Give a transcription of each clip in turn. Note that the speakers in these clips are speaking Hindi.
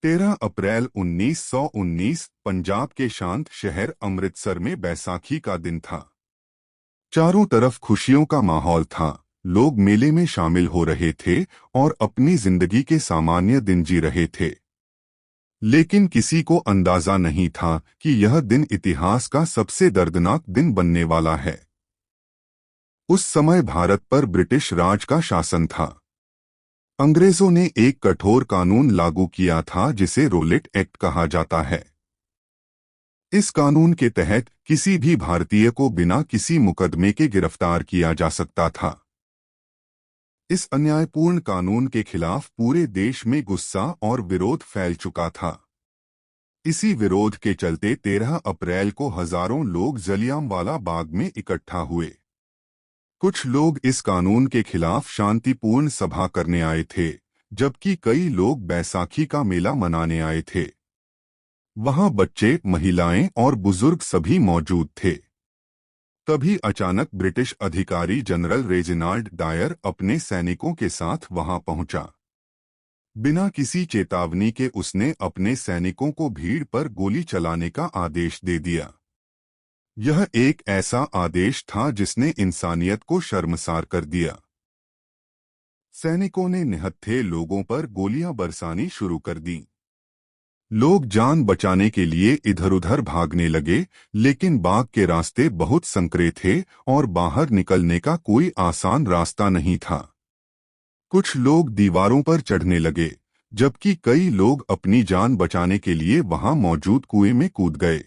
13 अप्रैल 1919 पंजाब के शांत शहर अमृतसर में बैसाखी का दिन था। चारों तरफ खुशियों का माहौल था। लोग मेले में शामिल हो रहे थे और अपनी जिंदगी के सामान्य दिन जी रहे थे। लेकिन किसी को अंदाजा नहीं था कि यह दिन इतिहास का सबसे दर्दनाक दिन बनने वाला है। उस समय भारत पर ब्रिटिश राज का शासन था। अंग्रेजों ने एक कठोर कानून लागू किया था जिसे रोलेट एक्ट कहा जाता है। इस कानून के तहत किसी भी भारतीय को बिना किसी मुकदमे के गिरफ्तार किया जा सकता था। इस अन्यायपूर्ण कानून के खिलाफ पूरे देश में गुस्सा और विरोध फैल चुका था। इसी विरोध के चलते 13 अप्रैल को हजारों लोग जलियांवाला बाग में इकट्ठा हुए। कुछ लोग इस कानून के खिलाफ शांतिपूर्ण सभा करने आए थे, जबकि कई लोग बैसाखी का मेला मनाने आए थे। वहां बच्चे, महिलाएं और बुजुर्ग सभी मौजूद थे। तभी अचानक ब्रिटिश अधिकारी जनरल रेजिनाल्ड डायर अपने सैनिकों के साथ वहां पहुंचा। बिना किसी चेतावनी के उसने अपने सैनिकों को भीड़ पर गोली चलाने का आदेश दे दिया। यह एक ऐसा आदेश था जिसने इंसानियत को शर्मसार कर दिया। सैनिकों ने निहत्थे लोगों पर गोलियां बरसानी शुरू कर दी। लोग जान बचाने के लिए इधर-उधर भागने लगे, लेकिन बाग के रास्ते बहुत संकरे थे और बाहर निकलने का कोई आसान रास्ता नहीं था। कुछ लोग दीवारों पर चढ़ने लगे, जबकि कई लोग अपनी जान बचाने के लिए वहां मौजूद कुएं में कूद गए।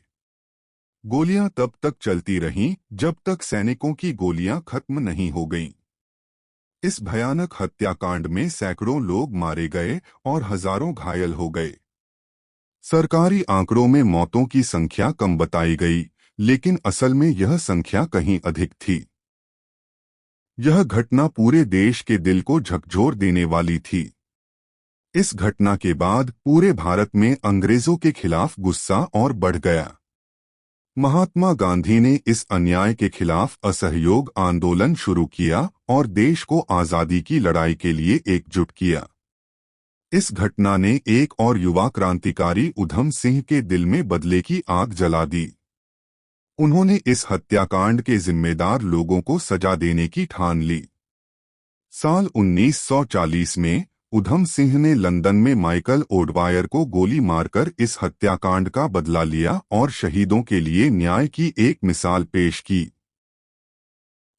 गोलियां तब तक चलती रहीं जब तक सैनिकों की गोलियां खत्म नहीं हो गईं। इस भयानक हत्याकांड में सैकड़ों लोग मारे गए और हजारों घायल हो गए। सरकारी आंकड़ों में मौतों की संख्या कम बताई गई, लेकिन असल में यह संख्या कहीं अधिक थी। यह घटना पूरे देश के दिल को झकझोर देने वाली थी। इस घटना के बाद पूरे भारत में अंग्रेजों के खिलाफ गुस्सा और बढ़ गया। महात्मा गांधी ने इस अन्याय के खिलाफ असहयोग आंदोलन शुरू किया और देश को आजादी की लड़ाई के लिए एकजुट किया। इस घटना ने एक और युवा क्रांतिकारी उधम सिंह के दिल में बदले की आग जला दी। उन्होंने इस हत्याकांड के जिम्मेदार लोगों को सजा देने की ठान ली। साल 1940 में उधम सिंह ने लंदन में माइकल ओडवायर को गोली मारकर इस हत्याकांड का बदला लिया और शहीदों के लिए न्याय की एक मिसाल पेश की।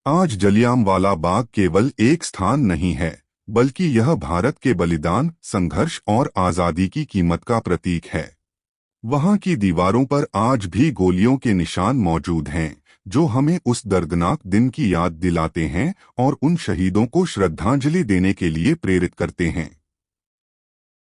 आज जलियांवाला बाग केवल एक स्थान नहीं है, बल्कि यह भारत के बलिदान, संघर्ष और आजादी की कीमत का प्रतीक है। वहां की दीवारों पर आज भी गोलियों के निशान मौजूद हैं, जो हमें उस दर्दनाक दिन की याद दिलाते हैं और उन शहीदों को श्रद्धांजलि देने के लिए प्रेरित करते हैं।